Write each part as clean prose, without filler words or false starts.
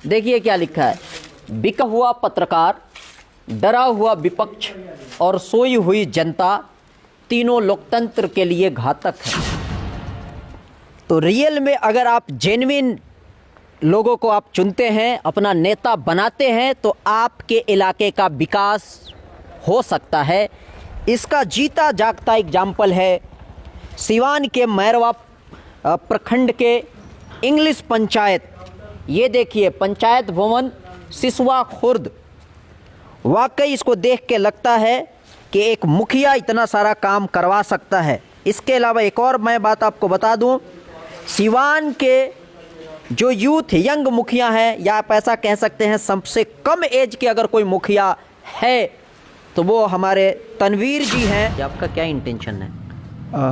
देखिए क्या लिखा है, बिका हुआ पत्रकार, डरा हुआ विपक्ष और सोई हुई जनता, तीनों लोकतंत्र के लिए घातक है। तो रियल में अगर आप जेन्युइन लोगों को आप चुनते हैं, अपना नेता बनाते हैं, तो आपके इलाके का विकास हो सकता है। इसका जीता जागता एग्जाम्पल है सिवान के मैरवा प्रखंड के इंग्लिश पंचायत। ये देखिए पंचायत भवन सिसवा खुर्द। वाकई इसको देख के लगता है कि एक मुखिया इतना सारा काम करवा सकता है। इसके अलावा एक और मैं बात आपको बता दूं, सिवान के जो यूथ यंग मुखिया हैं, या आप ऐसा कह सकते हैं सबसे कम एज के अगर कोई मुखिया है तो वो हमारे तनवीर जी हैं। आपका क्या इंटेंशन है,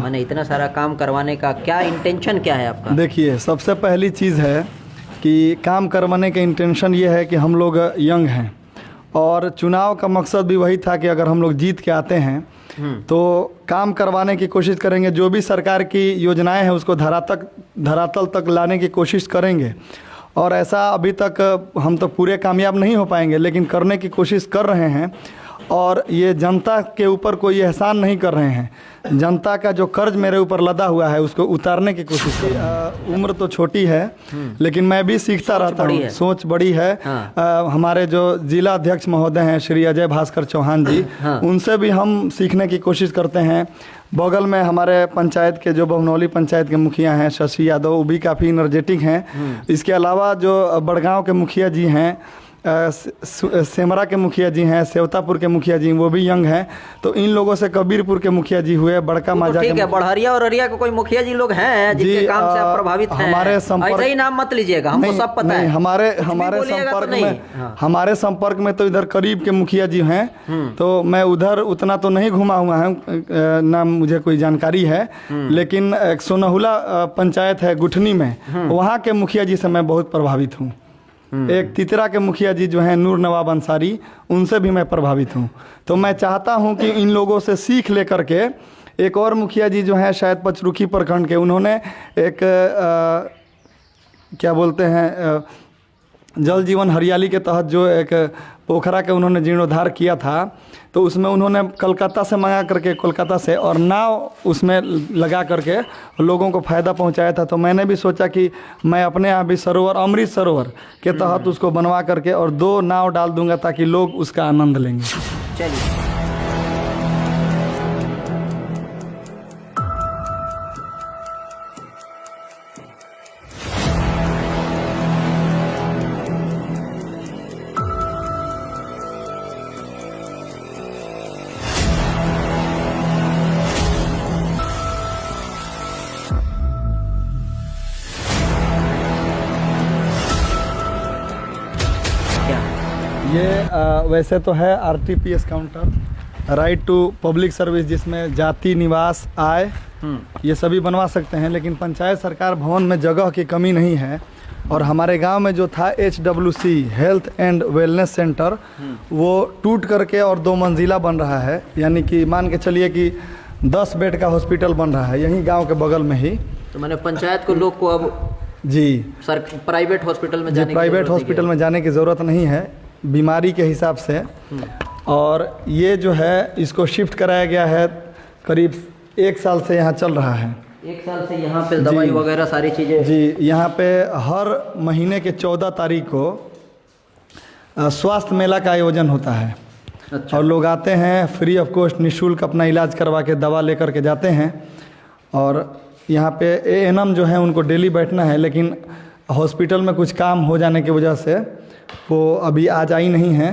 मैंने इतना सारा काम करवाने का क्या इंटेंशन क्या है आपका? देखिए, सबसे पहली चीज़ है कि काम करवाने का इंटेंशन ये है कि हम लोग यंग हैं और चुनाव का मकसद भी वही था कि अगर हम लोग जीत के आते हैं तो काम करवाने की कोशिश करेंगे। जो भी सरकार की योजनाएं हैं उसको धरातल तक लाने की कोशिश करेंगे। और ऐसा अभी तक हम तो पूरे कामयाब नहीं हो पाएंगे, लेकिन करने की कोशिश कर रहे हैं। और ये जनता के ऊपर कोई एहसान नहीं कर रहे हैं। जनता का जो कर्ज मेरे ऊपर लदा हुआ है उसको उतारने की कोशिश कर। उम्र तो छोटी है लेकिन मैं भी सीखता रहता हूँ। सोच बड़ी है। हमारे जो जिला अध्यक्ष महोदय हैं श्री अजय भास्कर चौहान जी, उनसे भी हम सीखने की कोशिश करते हैं। बगल में हमारे पंचायत के जो बभनौली पंचायत के मुखिया हैं शशि यादव, वो भी काफ़ी एनर्जेटिक हैं। इसके अलावा जो बड़गांव के मुखिया जी हैं, सेमरा के मुखिया जी हैं, सेवतापुर के मुखिया जी वो भी यंग हैं। तो इन लोगों से कबीरपुर के मुखिया जी हुए, बड़का माजा ठीक है, बढ़हरिया और अरिया के कोई मुखिया जी लोग हैं जिनके काम से आप प्रभावित हैं। हमारे संपर्क, ऐसा ही नाम मत लीजिएगा, हमको सब पता है। हमारे संपर्क में तो इधर करीब के मुखिया जी हैं। तो मैं उधर उतना तो नहीं घुमा हुआ हूँ, ना मुझे कोई जानकारी है। लेकिन एक सोनहुला पंचायत है गुठनी में, वहाँ के मुखिया जी से मैं बहुत प्रभावित हूँ। एक तितरा के मुखिया जी जो हैं नूर नवाब अंसारी, उनसे भी मैं प्रभावित हूँ। तो मैं चाहता हूँ कि इन लोगों से सीख लेकर के एक और मुखिया जी जो हैं शायद पचरुखी प्रखंड के, उन्होंने एक क्या बोलते हैं जल जीवन हरियाली के तहत जो एक पोखरा के उन्होंने जीर्णोद्धार किया था, तो उसमें उन्होंने कलकत्ता से मंगा करके, कोलकाता से, और नाव उसमें लगा करके लोगों को फ़ायदा पहुंचाया था। तो मैंने भी सोचा कि मैं अपने यहाँ भी सरोवर, अमृत सरोवर के तहत उसको बनवा करके और 2 नाव डाल दूंगा ताकि लोग उसका आनंद लेंगे। चलिए, ये वैसे तो है RTPS counter, right to public service, जिसमें जाति, निवास, आय ये सभी बनवा सकते हैं। लेकिन पंचायत सरकार भवन में जगह की कमी नहीं है। और हमारे गांव में जो था HWC health and wellness centre, वो टूट करके और 2 मंजिला बन रहा है। यानी कि मान के चलिए कि 10 बेड का हॉस्पिटल बन रहा है यहीं गाँव के बगल में ही। तो मैंने पंचायत को लोग को अब जी सर प्राइवेट हॉस्पिटल में जाने की ज़रूरत नहीं है बीमारी के हिसाब से। और ये जो है इसको शिफ्ट कराया गया है, करीब 1 साल से यहाँ चल रहा है। 1 साल से यहाँ पे दवाई वगैरह सारी चीज़ें जी। यहाँ पे हर महीने के 14 तारीख को स्वास्थ्य मेला का आयोजन होता है। अच्छा। और लोग आते हैं फ्री ऑफ कॉस्ट, निःशुल्क अपना इलाज करवा के दवा लेकर के जाते हैं। और यहाँ पे ANM जो है उनको डेली बैठना है, लेकिन हॉस्पिटल में कुछ काम हो जाने की वजह से वो अभी आज आई नहीं है,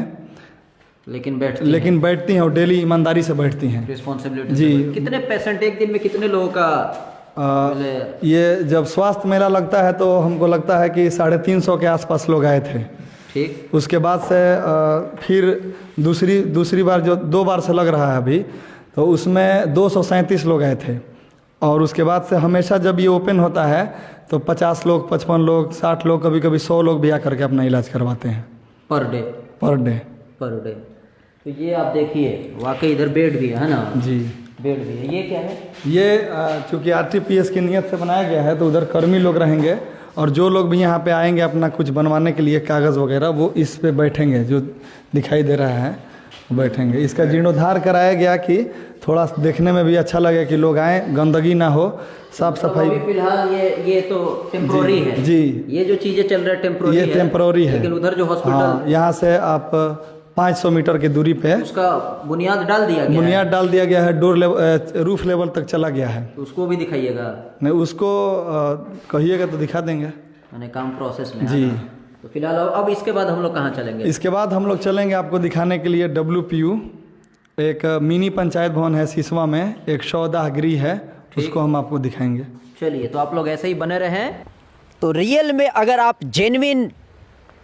लेकिन बैठती हैं और डेली ईमानदारी से बैठती हैं, रिस्पॉन्सिबिलिटी जी। कितने पेशेंट एक दिन में, कितने लोगों का ये जब स्वास्थ्य मेला लगता है तो हमको लगता है कि 350 के आसपास लोग आए थे। ठीक। उसके बाद से फिर दूसरी बार जो 2 बार से लग रहा है अभी, तो उसमें 237 लोग आए थे। और उसके बाद से हमेशा जब ये ओपन होता है तो 50 लोग, 55 लोग, 60 लोग, कभी कभी 100 लोग भी आ करके अपना इलाज करवाते हैं पर डे। तो ये आप देखिए वाकई इधर बेड भी है ना जी, बेड भी है। ये क्या है? ये चूँकि RTPS की नीयत से बनाया गया है तो उधर कर्मी लोग रहेंगे और जो लोग भी यहाँ पे आएंगे अपना कुछ बनवाने के लिए कागज़ वगैरह, वो इस पे बैठेंगे, जो दिखाई दे रहा है बैठेंगे। इसका जीर्णोद्धार कराया गया कि थोड़ा देखने में भी अच्छा लगे, कि लोग आएँ, गंदगी ना हो, साफ सफाई। अभी फिलहाल ये तो टेम्प्रोरी है जी, ये जो चीजें चल रहा है टेम्प्रोरी ये टेम्प्रोरी है। लेकिन उधर जो हॉस्पिटल, हाँ, यहाँ से आप 500 मीटर की दूरी पे उसका बुनियाद डाल दिया गया बुनियाद डाल दिया गया है, डोर लेवल, रूफ लेवल तक चला गया है। तो उसको भी दिखाइएगा। नहीं, उसको कहिएगा तो दिखा देंगे। मैंने काम प्रोसेस में जी। है ना। तो फिलहाल अब इसके बाद हम लोग कहाँ चलेंगे? इसके बाद हम लोग चलेंगे आपको दिखाने के लिए WPU, एक मिनी पंचायत भवन है सिसवा में, एक सौदा गृह है, उसको हम आपको दिखाएंगे। चलिए, तो आप लोग ऐसे ही बने रहें। तो रियल में अगर आप जेन्युइन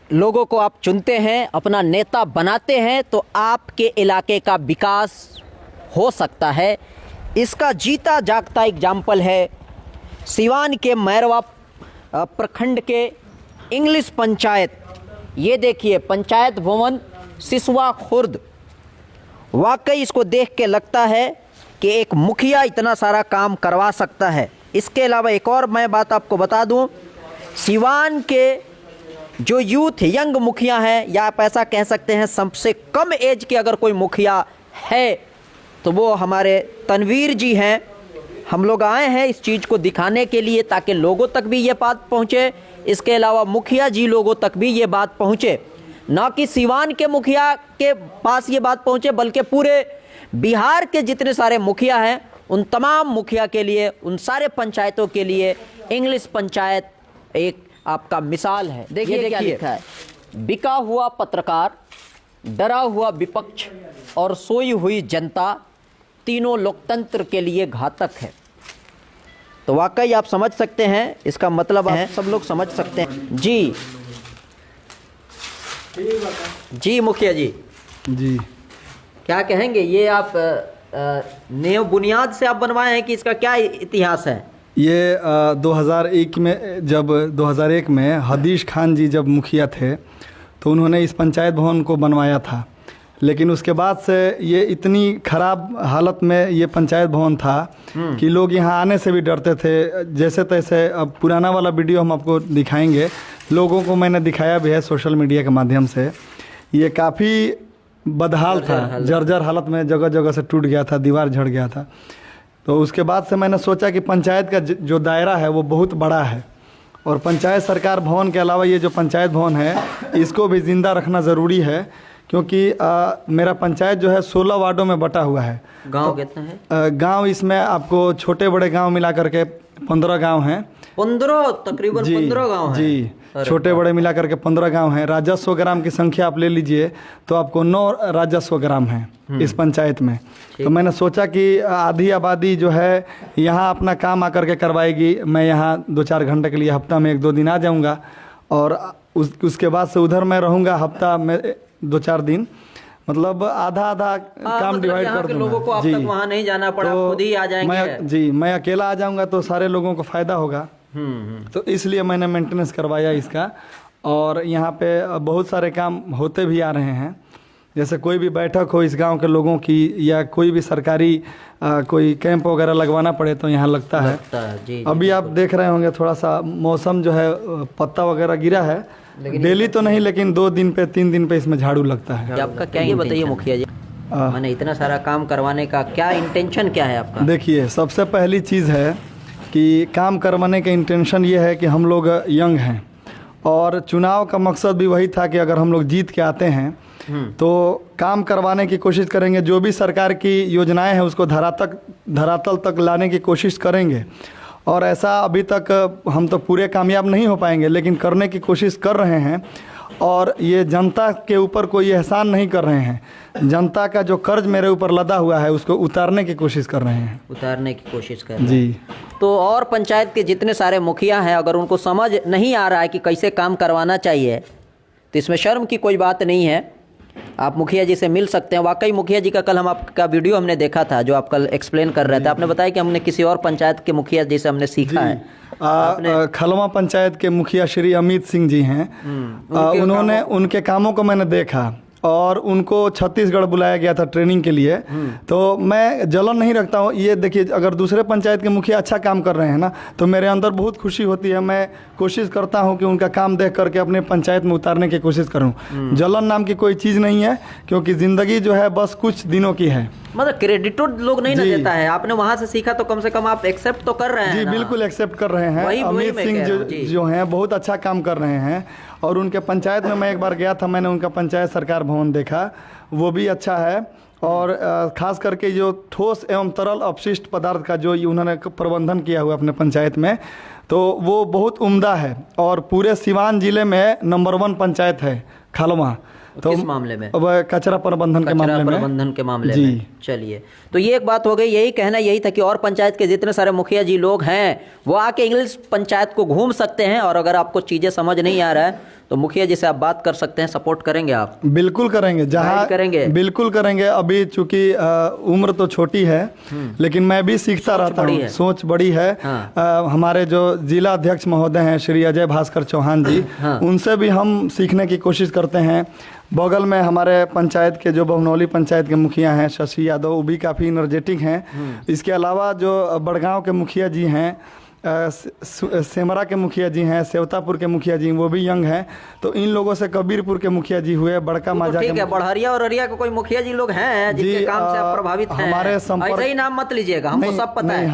लोगों को आप चुनते हैं, अपना नेता बनाते हैं, तो आपके इलाके का विकास हो सकता है। इसका जीता जागता एग्जाम्पल है सिवान के मैरवा प्रखंड के इंग्लिश पंचायत। ये देखिए, पंचायत भवन सिसवा खुर्द। वाकई इसको देख के लगता है कि एक मुखिया इतना सारा काम करवा सकता है। इसके अलावा एक और मैं बात आपको बता दूं, सिवान के जो यूथ यंग मुखिया हैं, या आप ऐसा कह सकते हैं सबसे कम एज के अगर कोई मुखिया है तो वो हमारे तनवीर जी हैं। हम लोग आए हैं इस चीज़ को दिखाने के लिए ताकि लोगों तक भी ये बात पहुँचे, इसके अलावा मुखिया जी लोगों तक भी ये बात पहुँचे, ना कि सिवान के मुखिया के पास ये बात पहुँचे, बल्कि पूरे बिहार के जितने सारे मुखिया हैं उन तमाम मुखिया के लिए, उन सारे पंचायतों के लिए इंग्लिश पंचायत एक आपका मिसाल है। देखिए क्या लिखा है, बिका हुआ पत्रकार, डरा हुआ विपक्ष और सोई हुई जनता, तीनों लोकतंत्र के लिए घातक है। तो वाकई आप समझ सकते हैं इसका मतलब है, सब लोग समझ सकते हैं। जी जी मुखिया जी, जी क्या कहेंगे? ये आप नेव बुनियाद से आप बनवाए हैं कि इसका क्या इतिहास है? ये 2001 में, जब 2001 में हदीश खान जी जब मुखिया थे तो उन्होंने इस पंचायत भवन को बनवाया था। लेकिन उसके बाद से ये इतनी ख़राब हालत में ये पंचायत भवन था कि लोग यहाँ आने से भी डरते थे। जैसे तैसे, अब पुराना वाला वीडियो हम आपको दिखाएंगे, लोगों को मैंने दिखाया भी है सोशल मीडिया के माध्यम से। ये काफ़ी बदहाल था, जर्जर हालत में, जगह जगह से टूट गया था, दीवार झड़ गया था। तो उसके बाद से मैंने सोचा कि पंचायत का जो दायरा है वो बहुत बड़ा है, और पंचायत सरकार भवन के अलावा ये जो पंचायत भवन है इसको भी ज़िंदा रखना ज़रूरी है, क्योंकि मेरा पंचायत जो है 16 वार्डों में बटा हुआ है। गांव कितना है? गांव इसमें आपको छोटे बड़े गांव मिला करके 15 गांव हैं। 15, तकरीबन 15 गांव हैं। जी, छोटे बड़े मिला करके 15 गांव हैं। राजस्व ग्राम की संख्या आप ले लीजिए तो आपको 9 राजस्व ग्राम हैं इस पंचायत में। तो मैंने सोचा कि आधी आबादी जो है यहाँ अपना काम आकर के करवाएगी, मैं यहाँ 2-4 घंटे के लिए हफ्ता में 1-2 दिन आ जाऊँगा, और उसके बाद से उधर मैं रहूँगा हफ्ता में 2-4 दिन, मतलब आधा आधा काम मतलब डिवाइड कर दूंगा। लोगों को अब तक वहाँ नहीं जाना पड़ा, तो खुद ही आ जाएंगे। मैं अकेला आ जाऊँगा तो सारे लोगों को फ़ायदा होगा। तो इसलिए मैंने मेंटेनेंस करवाया इसका। और यहाँ पे बहुत सारे काम होते भी आ रहे हैं, जैसे कोई भी बैठक हो इस गांव के लोगों की, या कोई भी सरकारी कोई कैंप वगैरह लगवाना पड़े तो यहाँ लगता है। जी, अभी आप देख रहे होंगे थोड़ा सा मौसम जो है, पत्ता वगैरह गिरा है, डेली तो नहीं लेकिन 2 दिन पे 3 दिन पे इसमें झाड़ू लगता है। आपका क्या, ये बताइए मुखिया जी, मैंने इतना सारा काम करवाने का क्या इंटेंशन क्या है आपका? देखिए, सबसे पहली चीज़ है कि काम करवाने का इंटेंशन ये है कि हम लोग यंग हैं, और चुनाव का मकसद भी वही था कि अगर हम लोग जीत के आते हैं तो काम करवाने की कोशिश करेंगे, जो भी सरकार की योजनाएं हैं उसको धरातल तक लाने की कोशिश करेंगे। और ऐसा अभी तक हम तो पूरे कामयाब नहीं हो पाएंगे, लेकिन करने की कोशिश कर रहे हैं। और ये जनता के ऊपर कोई एहसान नहीं कर रहे हैं, जनता का जो कर्ज मेरे ऊपर लदा हुआ है उसको उतारने की कोशिश कर रहे हैं। उतारने की कोशिश कर रहे हैं जी। तो और पंचायत के जितने सारे मुखिया हैं, अगर उनको समझ नहीं आ रहा है कि कैसे काम करवाना चाहिए, तो इसमें शर्म की कोई बात नहीं है। आप मुखिया जी से मिल सकते हैं। वाकई मुखिया जी का कल हम आपका वीडियो हमने देखा था, जो आप कल एक्सप्लेन कर रहे थे। आपने बताया कि हमने किसी और पंचायत के मुखिया जी से हमने सीखा है। खलवा पंचायत के मुखिया श्री अमित सिंह जी हैं, उन्होंने, उनके कामों को मैंने देखा। और उनको छत्तीसगढ़ बुलाया गया था ट्रेनिंग के लिए। तो मैं जलन नहीं रखता हूँ। ये देखिए, अगर दूसरे पंचायत के मुखिया अच्छा काम कर रहे हैं ना, तो मेरे अंदर बहुत खुशी होती है। मैं कोशिश करता हूँ कि उनका काम देख करके अपने पंचायत में उतारने की कोशिश करूँ। जलन नाम की कोई चीज़ नहीं है, क्योंकि ज़िंदगी जो है बस कुछ दिनों की है। मतलब क्रेडिट लोग नहीं ना देता है, आपने वहां से सीखा तो कम से कम आप एक्सेप्ट तो कर रहे हैं जी ना? बिल्कुल एक्सेप्ट कर रहे हैं। अमित सिंह जो हैं बहुत अच्छा काम कर रहे हैं। और उनके पंचायत में मैं एक बार गया था, मैंने उनका पंचायत सरकार भवन देखा, वो भी अच्छा है। और ख़ास करके जो ठोस एवं तरल अपशिष्ट पदार्थ का जो उन्होंने प्रबंधन किया हुआ अपने पंचायत में, तो वो बहुत उम्दा है। और पूरे सिवान जिले में नंबर 1 पंचायत है खालवा। तो किस मामले में? अब कचरा प्रबंधन के मामले में। चलिए, तो ये एक बात हो गई। यही कहना यही था कि और पंचायत के जितने सारे मुखिया जी लोग हैं वो आके इंग्लिश पंचायत को घूम सकते हैं, और अगर आपको चीज़ें समझ नहीं आ रहा है तो मुखिया जी से आप बात कर सकते हैं। सपोर्ट करेंगे आप? बिल्कुल करेंगे, जहाँ करेंगे, बिल्कुल करेंगे। अभी चूंकि उम्र तो छोटी है, लेकिन मैं भी सीखता रहता हूँ। सोच बड़ी है। हमारे जो जिला अध्यक्ष महोदय हैं श्री अजय भास्कर चौहान जी, उनसे भी हम सीखने की कोशिश करते हैं। बगल में हमारे पंचायत के जो बहनौली पंचायत के मुखिया हैं शशि यादव, वो भी काफ़ी एनर्जेटिक हैं। इसके अलावा जो बड़गांव के मुखिया जी हैं, सेमरा के मुखिया जी हैं, सेवतापुर के मुखिया जी, वो भी यंग हैं। तो इन लोगों से कबीरपुर के मुखिया जी हुए, बड़का माजा ठीक है। बढ़हरिया और अरिया के कोई मुखिया जी लोग हैं जिनके काम से आप प्रभावित हैं? हमारे संपर्क, ऐसा ही नाम मत लीजिएगा, हमको सब पता है।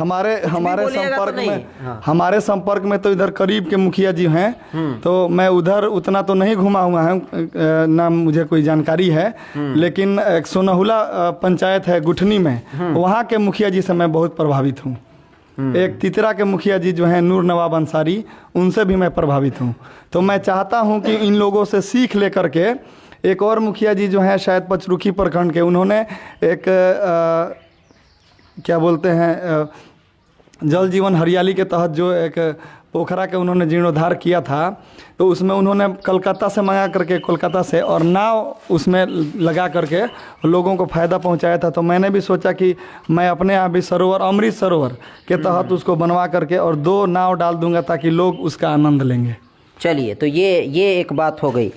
हमारे संपर्क में तो इधर करीब के मुखिया जी हैं, तो मैं उधर उतना तो नहीं घुमा हुआ है, ना मुझे कोई जानकारी है। लेकिन एक सोनहुला पंचायत है गुठनी में, वहाँ के मुखिया जी से मैं बहुत प्रभावित हूँ। एक तितरा के मुखिया जी जो हैं नूर नवाब अंसारी, उनसे भी मैं प्रभावित हूँ। तो मैं चाहता हूँ कि इन लोगों से सीख लेकर के एक और मुखिया जी जो हैं शायद पचरुखी प्रखंड के, उन्होंने एक क्या बोलते हैं जल जीवन हरियाली के तहत जो एक पोखरा के उन्होंने जीर्णोद्धार किया था, तो उसमें उन्होंने कलकत्ता से मंगा करके, कोलकाता से, और नाव उसमें लगा करके लोगों को फ़ायदा पहुंचाया था। तो मैंने भी सोचा कि मैं अपने यहाँ भी सरोवर, अमृत सरोवर के तहत उसको बनवा करके और 2 नाव डाल दूंगा ताकि लोग उसका आनंद लेंगे। चलिए, तो ये एक बात हो गई।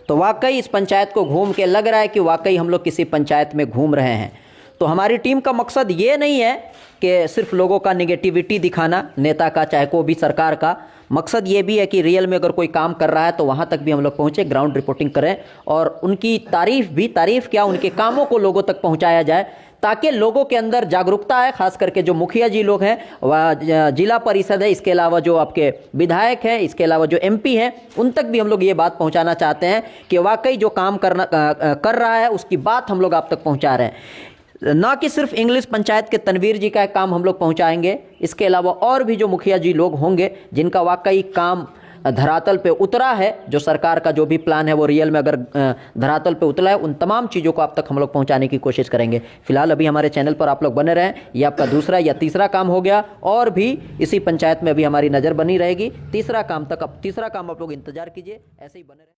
तो वाकई इस पंचायत को घूम के लग रहा है कि वाकई हम लोग किसी पंचायत में घूम रहे हैं। तो हमारी टीम का मकसद ये नहीं है कि सिर्फ लोगों का निगेटिविटी दिखाना, नेता का चाहे कोई भी सरकार का। मकसद ये भी है कि रियल में अगर कोई काम कर रहा है तो वहाँ तक भी हम लोग पहुँचे, ग्राउंड रिपोर्टिंग करें, और उनकी तारीफ़ क्या, उनके कामों को लोगों तक पहुँचाया जाए, ताकि लोगों के अंदर जागरूकता है। खास करके जो मुखिया जी लोग हैं, वह जिला परिषद है, इसके अलावा जो आपके विधायक हैं, इसके अलावा जो MP हैं, उन तक भी हम लोग ये बात पहुंचाना चाहते हैं कि वाकई जो काम कर रहा है उसकी बात हम लोग आप तक पहुंचा रहे हैं। ना कि सिर्फ इंग्लिश पंचायत के तनवीर जी का काम हम लोग पहुंचाएंगे, इसके अलावा और भी जो मुखिया जी लोग होंगे जिनका वाकई काम धरातल पे उतरा है, जो सरकार का जो भी प्लान है वो रियल में अगर धरातल पे उतरा है, उन तमाम चीज़ों को आप तक हम लोग पहुंचाने की कोशिश करेंगे। फिलहाल अभी हमारे चैनल पर आप लोग बने रहें। ये आपका दूसरा या तीसरा काम हो गया, और भी इसी पंचायत में अभी हमारी नज़र बनी रहेगी। तीसरा काम आप लोग इंतजार कीजिए, ऐसे ही बने रहें।